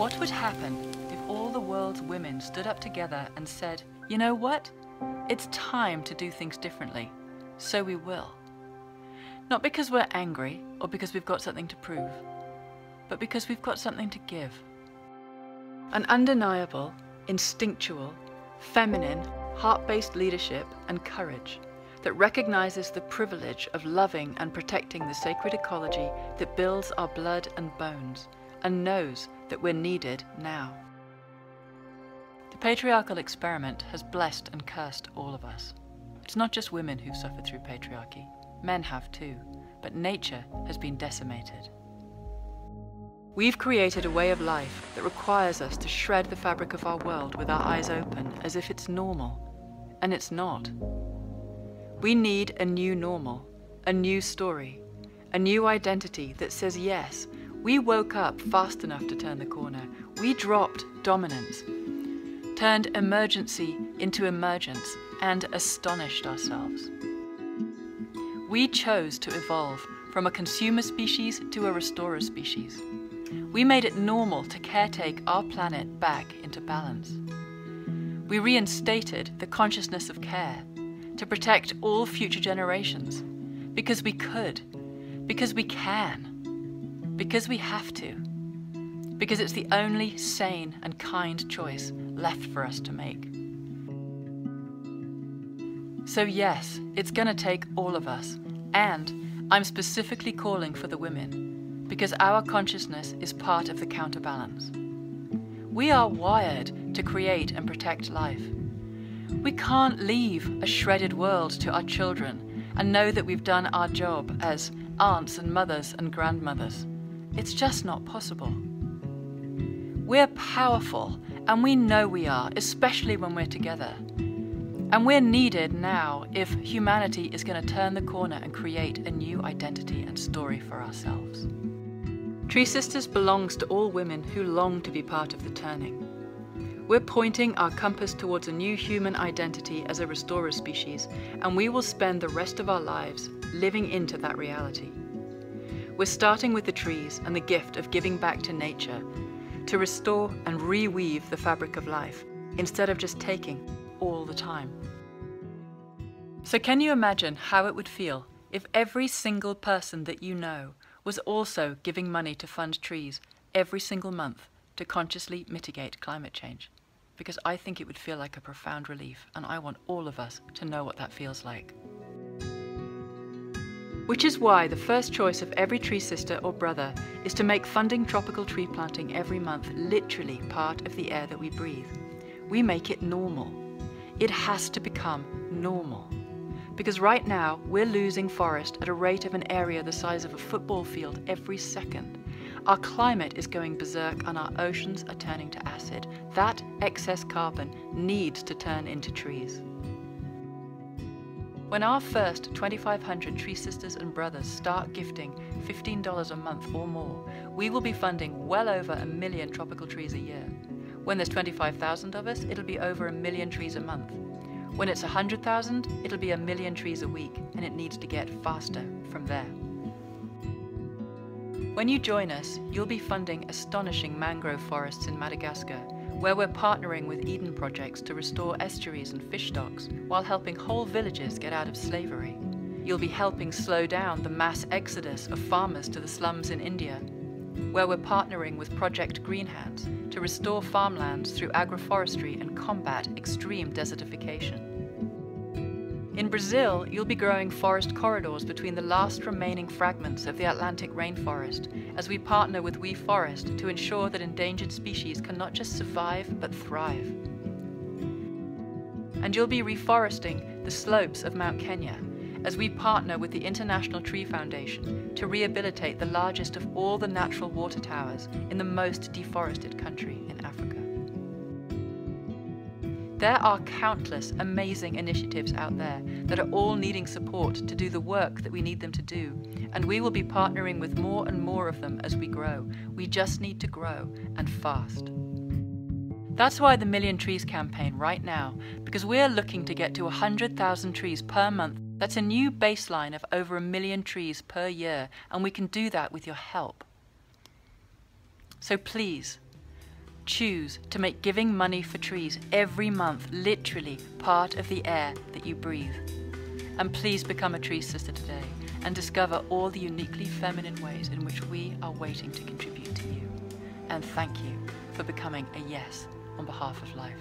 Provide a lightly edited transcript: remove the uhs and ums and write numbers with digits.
What would happen if all the world's women stood up together and said, you know what? It's time to do things differently, so we will. Not because we're angry or because we've got something to prove, but because we've got something to give. An undeniable, instinctual, feminine, heart-based leadership and courage that recognizes the privilege of loving and protecting the sacred ecology that builds our blood and bones, and knows that we're needed now. The patriarchal experiment has blessed and cursed all of us. It's not just women who've suffered through patriarchy. Men have too, but nature has been decimated. We've created a way of life that requires us to shred the fabric of our world with our eyes open as if it's normal, and it's not. We need a new normal, a new story, a new identity that says yes, we woke up fast enough to turn the corner. We dropped dominance, turned emergency into emergence, and astonished ourselves. We chose to evolve from a consumer species to a restorer species. We made it normal to caretake our planet back into balance. We reinstated the consciousness of care to protect all future generations, because we could, because we can, because we have to, because it's the only sane and kind choice left for us to make. So yes, it's gonna take all of us, and I'm specifically calling for the women, because our consciousness is part of the counterbalance. We are wired to create and protect life. We can't leave a shredded world to our children and know that we've done our job as aunts and mothers and grandmothers. It's just not possible. We're powerful, and we know we are, especially when we're together. And we're needed now if humanity is going to turn the corner and create a new identity and story for ourselves. TreeSisters belongs to all women who long to be part of the turning. We're pointing our compass towards a new human identity as a restorer species, and we will spend the rest of our lives living into that reality. We're starting with the trees and the gift of giving back to nature, to restore and reweave the fabric of life, instead of just taking all the time. So can you imagine how it would feel if every single person that you know was also giving money to fund trees every single month to consciously mitigate climate change? Because I think it would feel like a profound relief, and I want all of us to know what that feels like. Which is why the first choice of every tree sister or brother is to make funding tropical tree planting every month literally part of the air that we breathe. We make it normal. It has to become normal. Because right now, we're losing forest at a rate of an area the size of a football field every second. Our climate is going berserk and our oceans are turning to acid. That excess carbon needs to turn into trees. When our first 2,500 Tree Sisters and Brothers start gifting $15 a month or more, we will be funding well over 1 million tropical trees a year. When there's 25,000 of us, it'll be over 1 million trees a month. When it's 100,000, it'll be 1 million trees a week, and it needs to get faster from there. When you join us, you'll be funding astonishing mangrove forests in Madagascar, where we're partnering with Eden projects to restore estuaries and fish stocks while helping whole villages get out of slavery. You'll be helping slow down the mass exodus of farmers to the slums in India, where we're partnering with Project Green Hands to restore farmlands through agroforestry and combat extreme desertification. In Brazil, you'll be growing forest corridors between the last remaining fragments of the Atlantic rainforest as we partner with We Forest to ensure that endangered species can not just survive but thrive. And you'll be reforesting the slopes of Mount Kenya as we partner with the International Tree Foundation to rehabilitate the largest of all the natural water towers in the most deforested country in Africa. There are countless amazing initiatives out there that are all needing support to do the work that we need them to do, and we will be partnering with more and more of them as we grow. We just need to grow, and fast. That's why the Million Trees campaign right now, because we're looking to get to 100,000 trees per month. That's a new baseline of over 1 million trees per year, and we can do that with your help. So please, Choose to make giving money for trees every month literally part of the air that you breathe. And please become a Tree Sister today and discover all the uniquely feminine ways in which we are waiting to contribute to you. And thank you for becoming a yes on behalf of life.